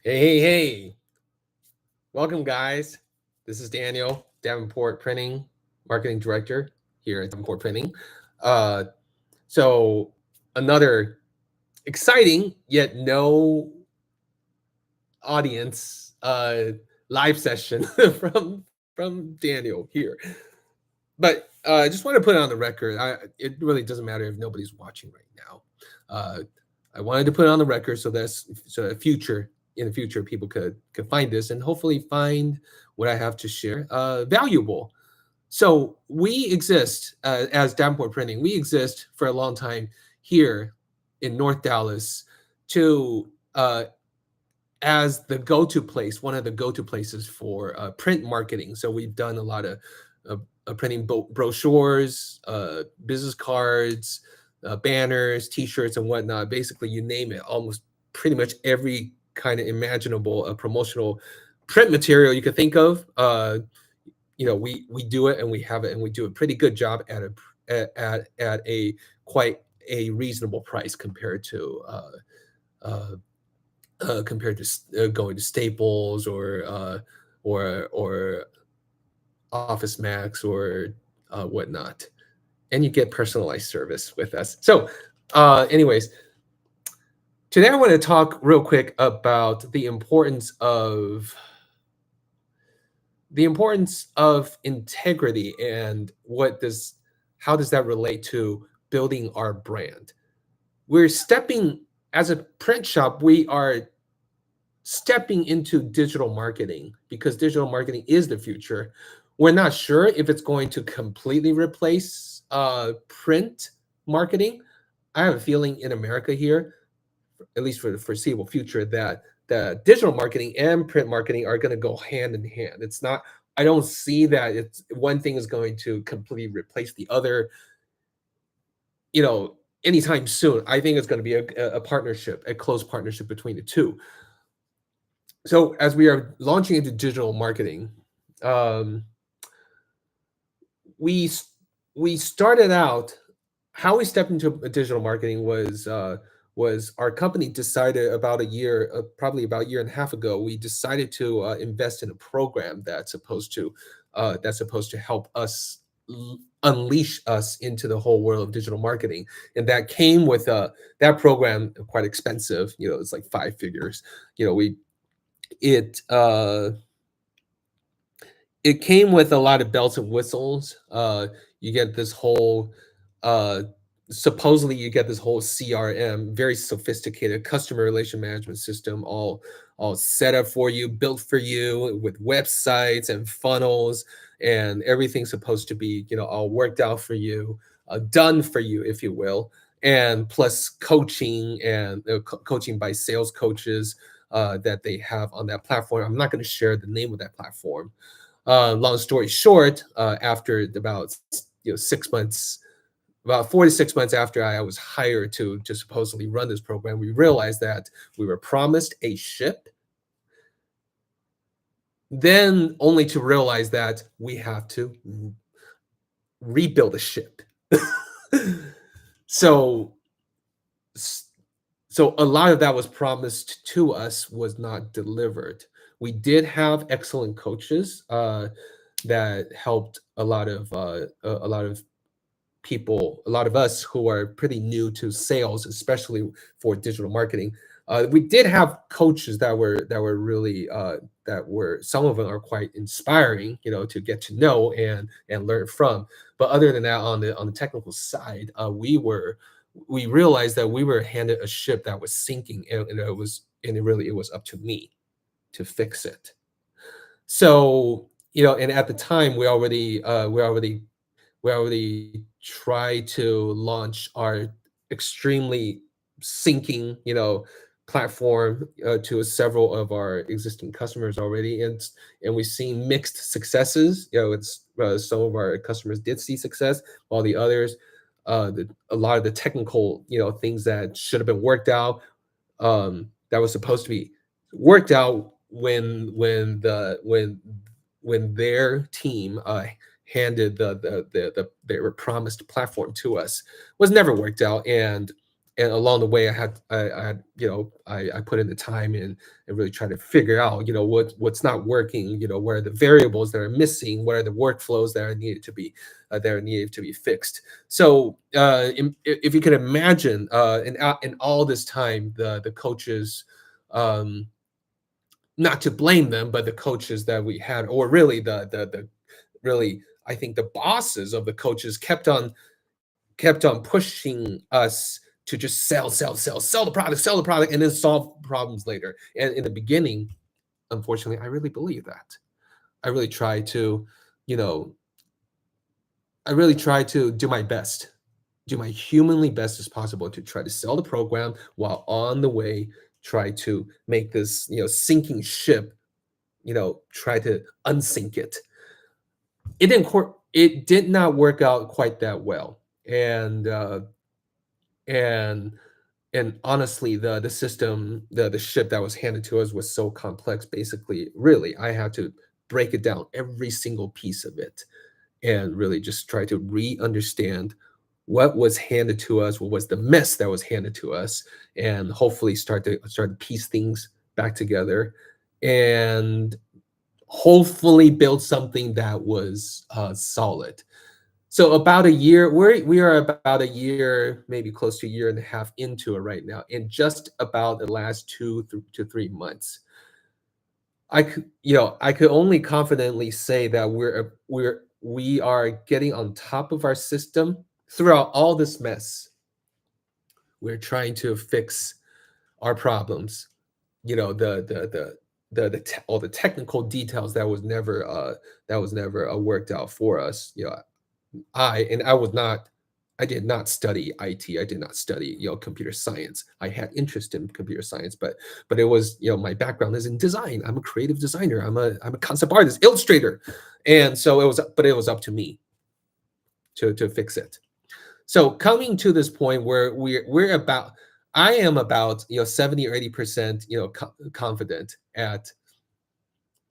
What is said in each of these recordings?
Hey. Welcome, guys. This is Daniel, Davenport Printing, Marketing Director here at Davenport Printing. Uh, so, another exciting yet no audience live session from Daniel here. But I just want to put it on the record. It really doesn't matter if nobody's watching right now. Uh, I wanted to put it on the record so in the future people could find this and hopefully find what I have to share valuable. So we exist as Davenport Printing. We exist for a long time here in North Dallas to as the go-to place, one of the go-to places for print marketing. So we've done a lot of printing brochures, business cards, banners, T-shirts, and whatnot. Basically, you name it, almost pretty much every kind of imaginable promotional print material you could think of. We do it, and we have it, and we do a pretty good job at a quite a reasonable price compared to going to Staples or Office Max or whatnot, and you get personalized service with us. So, anyways, today I want to talk real quick about the importance of integrity and how does that relate to building our brand. As a print shop, we are stepping into digital marketing because digital marketing is the future. We're not sure if it's going to completely replace print marketing. I have a feeling in America here, at least for the foreseeable future, that the digital marketing and print marketing are going to go hand in hand. I don't see that one thing is going to completely replace the other, anytime soon. I think it's going to be a partnership, a close partnership between the two. So as we are launching into digital marketing, we started out, how we stepped into digital marketing was our company decided probably about a year and a half ago, we decided to invest in a program that's supposed to help us unleash us into the whole world of digital marketing. And that came with that program, quite expensive, it's like 5 figures. It came with a lot of bells and whistles. You get this whole supposedly you get this whole CRM, very sophisticated customer relation management system, all set up for you, built for you, with websites and funnels, and everything's supposed to be all worked out for you, done for you, if you will, and plus coaching and coaching by sales coaches that they have on that platform. I'm not going to share the name of that platform. Long story short, after about 6 months, about 4 to 6 months after I was hired to supposedly run this program, we realized that we were promised a ship, then only to realize that we have to rebuild a ship. So a lot of that was promised to us was not delivered. We did have excellent coaches that helped a lot of people, a lot of us who are pretty new to sales, especially for digital marketing. We did have coaches that were really some of them are quite inspiring, to get to know and learn from. But other than that, on the technical side, we realized that we were handed a ship that was sinking, and it was up to me to fix it. So and at the time we already tried to launch our extremely sinking platform to several of our existing customers already, and we've seen mixed successes. It's some of our customers did see success, while the others, a lot of the technical things that should have been worked out, that was supposed to be worked out when their team handed their promised platform to us, was never worked out. And and along the way, I had, I put in the time and really try to figure out, what's not working, what are the variables that are missing, what are the workflows that are needed to be fixed. So if you can imagine, in all this time, the coaches, um, not to blame them, but the coaches that we had, or really the really, I think the bosses of the coaches kept on pushing us to just sell the product, and then solve problems later. And in the beginning, unfortunately, I really believe that. I really try to, you know, I really try to do my best, do my humanly best as possible to try to sell the program while on the way try to make this, sinking ship, try to unsink it. It did not work out quite that well. And and honestly, the system, the ship that was handed to us was so complex. Basically, really, I had to break it down, every single piece of it, and really just try to re-understand what was handed to us, what was the mess that was handed to us, and hopefully start to piece things back together, and hopefully build something that was solid. So about a year, we are about a year, maybe close to a year and a half into it right now. In just about the last 2 to 3 months, I could only confidently say that we are getting on top of our system throughout all this mess. We're trying to fix our problems. All the technical details that was never worked out for us. I did not study IT. I did not study, computer science. I had interest in computer science, but it was, my background is in design. I'm a creative designer. I'm a concept artist, illustrator. And so it was up to me to fix it. So coming to this point where I am about, 70 or 80%, confident at,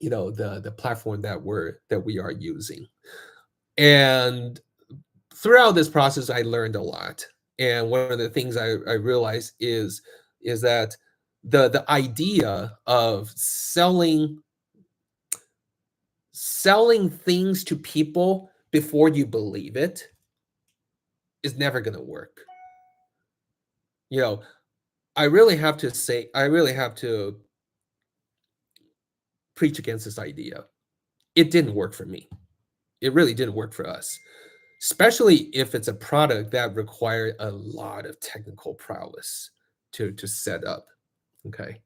the platform that we are using. And throughout this process, I learned a lot. And one of the things I realized is that the idea of selling things to people before you believe it is never going to work. You know, I really have to preach against this idea. It didn't work for me. It really didn't work for us, especially if it's a product that required a lot of technical prowess to set up. Okay.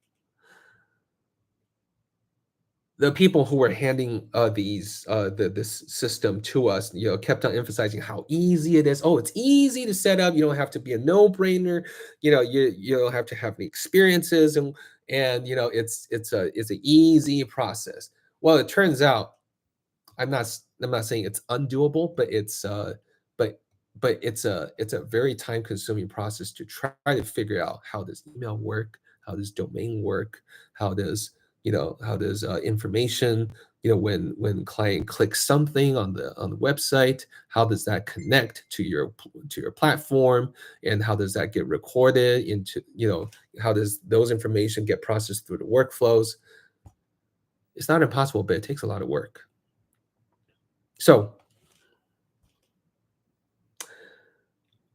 The people who were handing this system to us, kept on emphasizing how easy it is. Oh, it's easy to set up. You don't have to be a no-brainer. You don't have to have any experiences, and it's an easy process. Well, it turns out I'm not saying it's undoable, but it's a very time consuming process to try to figure out how does email work, how does domain work, how does information, when client clicks something on the website, how does that connect to your platform, and how does that get recorded into, how does those information get processed through the workflows. It's not impossible, but it takes a lot of work. So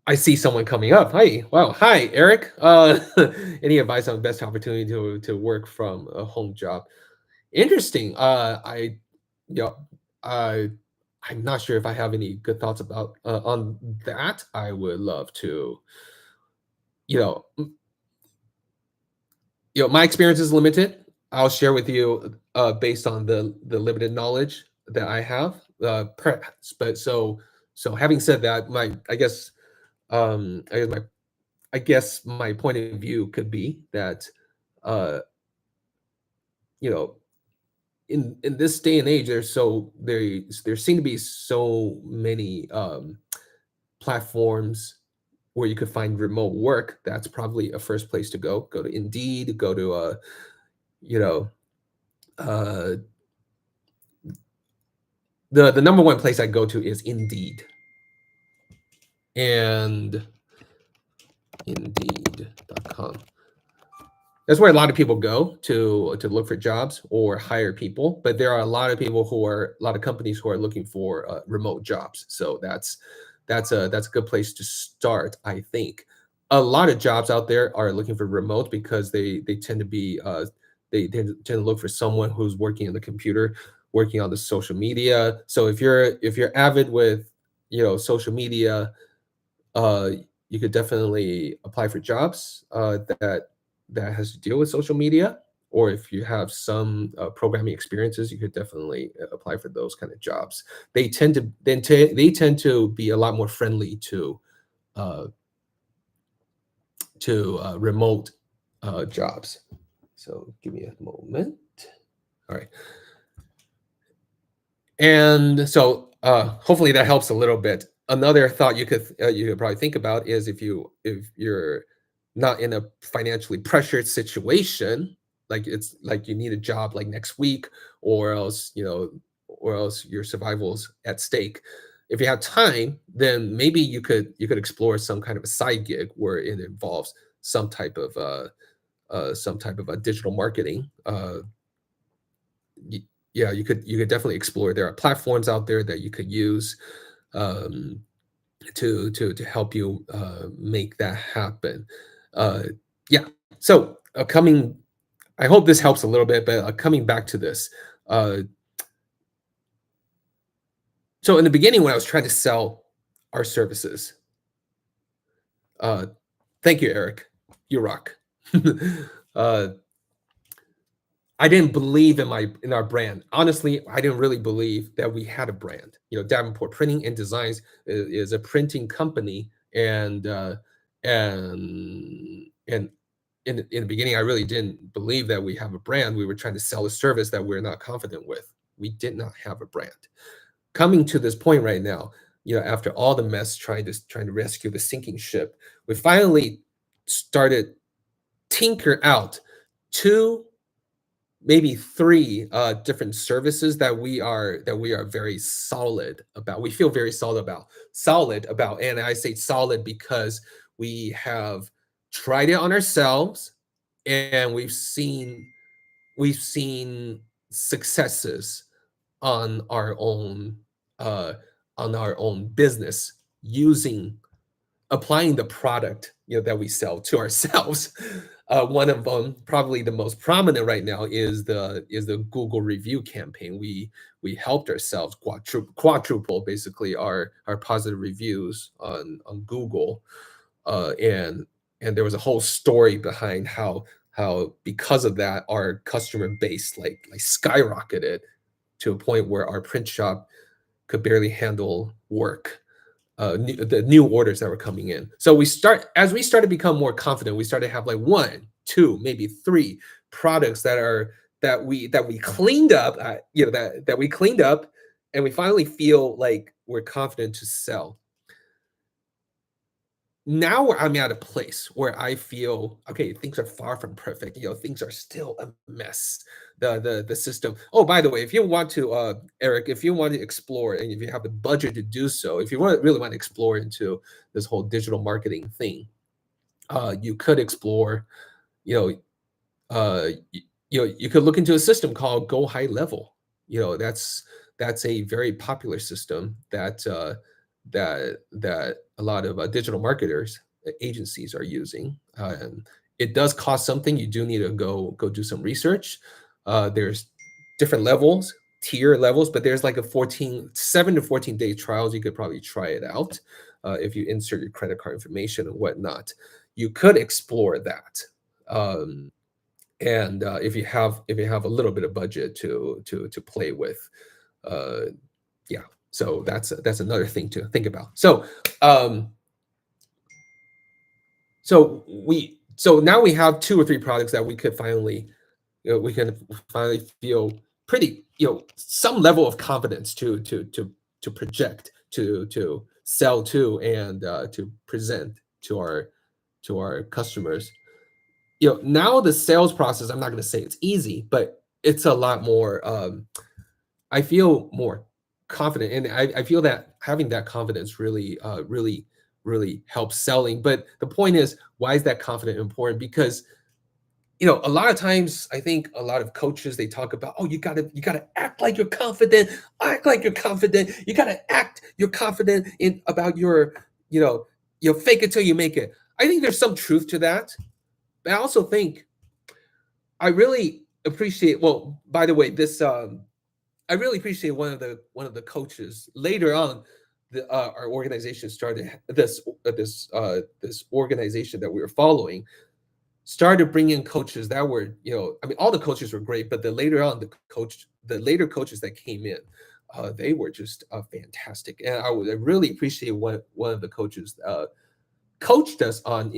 I see someone coming up. Hi, wow, hi, Eric. Any advice on the best opportunity to work from a home job? Interesting. You know, I I'm not sure if I have any good thoughts about on that. I would love to, you know, m- my experience is limited. I'll share with you based on the limited knowledge that I have. Perhaps, but so having said that, my I guess I guess my I guess my point of view could be that, uh, you know, in this day and age, there seem to be so many platforms where you could find remote work. That's probably a first place to go. Go to Indeed. Go to you know, uh, the number one place I go to is Indeed, and Indeed.com. That's where a lot of people go to look for jobs or hire people. But there are a lot of people who are a lot of companies who are looking for remote jobs. So that's a good place to start, I think. A lot of jobs out there are looking for remote because they tend to be they tend to look for someone who's working on the computer, working on the social media. So if you're avid with social media, uh, you could definitely apply for jobs that has to deal with social media. Or if you have some programming experiences, you could definitely apply for those kind of jobs. They tend to be a lot more friendly uh, to remote jobs. So give me a moment. All right. And so hopefully that helps a little bit. Another thought you could probably think about is if you're not in a financially pressured situation, like it's like you need a job like next week, or else your survival's at stake. If you have time, then maybe you could explore some kind of a side gig where it involves some type of a digital marketing. Y Yeah, you could definitely explore. There are platforms out there that you could use, um, to help you, make that happen. Uh, yeah, so, coming I hope this helps a little bit, but, coming back to this, uh, so in the beginning, when I was trying to sell our services, uh thank you, Eric. You rock. Uh I didn't believe in our brand. Honestly, I didn't really believe that we had a brand. Davenport Printing and Designs is a printing company, and in the beginning, I really didn't believe that we have a brand. We were trying to sell a service that we're not confident with. We did not have a brand. Coming to this point right now, after all the mess trying to rescue the sinking ship, we finally started tinker out two, maybe three different services that we are very solid about. We feel very solid about, and I say solid because we have tried it on ourselves, and we've seen successes on our own uh, on our own business, using applying the product that we sell to ourselves. One of them, probably the most prominent right now, is the Google review campaign. We helped ourselves quadruple basically our positive reviews on Google, and there was a whole story behind how because of that our customer base like skyrocketed to a point where our print shop could barely handle work, the new orders that were coming in. So as we started to become more confident, we started to have like one, two, maybe three products that we cleaned up, that we cleaned up, and we finally feel like we're confident to sell. Now I'm at a place where I feel okay. Things are far from perfect. Things are still a mess. The system. Oh, by the way, if you want to, Eric, if you want to explore and if you have the budget to do so, if you really want to explore into this whole digital marketing thing, you could explore. You know, you could look into a system called Go High Level. That's a very popular system that a lot of digital marketers, agencies are using. It does cost something. You do need to go do some research. There's different levels, tier levels, but there's like a 7 to 14 day trials. You could probably try it out if you insert your credit card information and whatnot. You could explore that. And if you have a little bit of budget to play with, uh, yeah. So that's another thing to think about. Um, so now we have two or three products that we can finally feel pretty, some level of confidence to project, to sell to, and to present to our customers. Now the sales process, I'm not going to say it's easy, but it's a lot more. I feel more confident, and I feel that having that confidence really really help selling. But the point is, why is that confidence important? Because a lot of times I think a lot of coaches, they talk about, oh, you gotta act like you're confident, act like you're confident, you gotta act you're confident in about you know you fake it till you make it. I think there's some truth to that, but I also think I really appreciate, well, by the way, this I really appreciate one of the coaches later on. Our organization started this organization that we were following, started bringing coaches that were, I mean, all the coaches were great, but the later coaches that came in, they were just fantastic. And I really appreciate what one of the coaches coached us on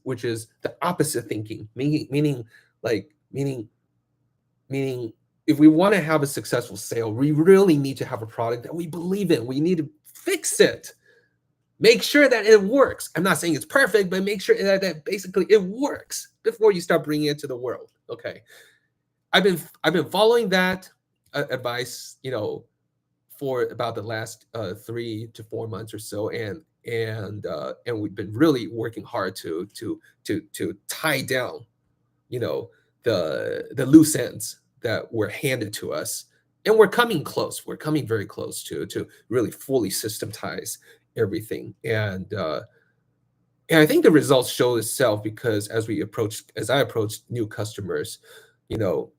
which is the opposite thinking, like, meaning if we want to have a successful sale, we really need to have a product that we believe in. We need to fix it. Make sure that it works. I'm not saying it's perfect, but make sure that basically it works before you start bringing it to the world. Okay, I've been following that advice, for about the last 3 to 4 months or so, and we've been really working hard to tie down, the loose ends that were handed to us, and we're coming close. We're coming very close to really fully systematize everything. And I think the results show itself, because as I approach new customers, you know,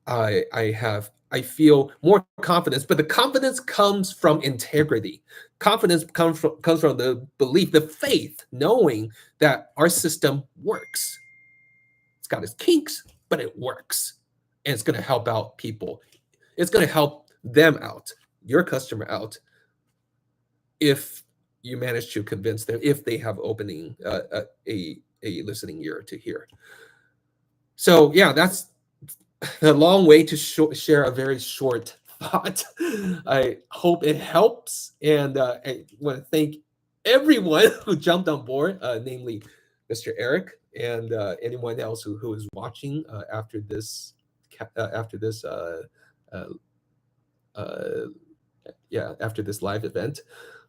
I feel more confidence, but the confidence comes from integrity. Confidence comes from the belief, the faith, knowing that our system works. It's got its kinks, but it works, and it's going to help out people. It's going to help them out, your customer out, if you manage to convince them, if they have opening a listening ear to hear. So yeah, that's a long way to share a very short thought. I hope it helps, and I want to thank everyone who jumped on board, namely Mr. Eric, and anyone else who is watching after this uh, uh, after this live event.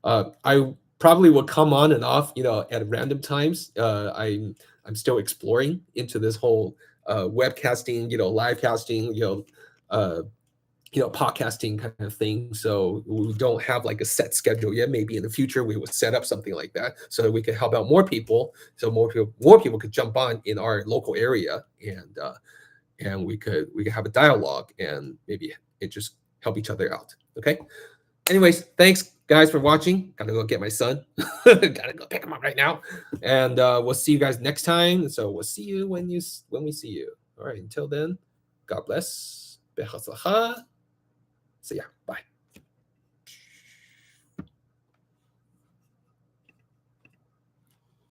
I probably will come on and off, at random times. I'm still exploring into this whole webcasting, live casting, podcasting kind of thing. So we don't have like a set schedule yet. Maybe in the future we would set up something like that so that we can help out more people, so more people could jump on in our local area, and we could have a dialogue, and maybe it just help each other out. Okay. Anyways, thanks guys for watching. Gotta go get my son. Gotta go pick him up right now. And we'll see you guys next time. So we'll see you when we see you. All right. Until then, God bless. So yeah, bye.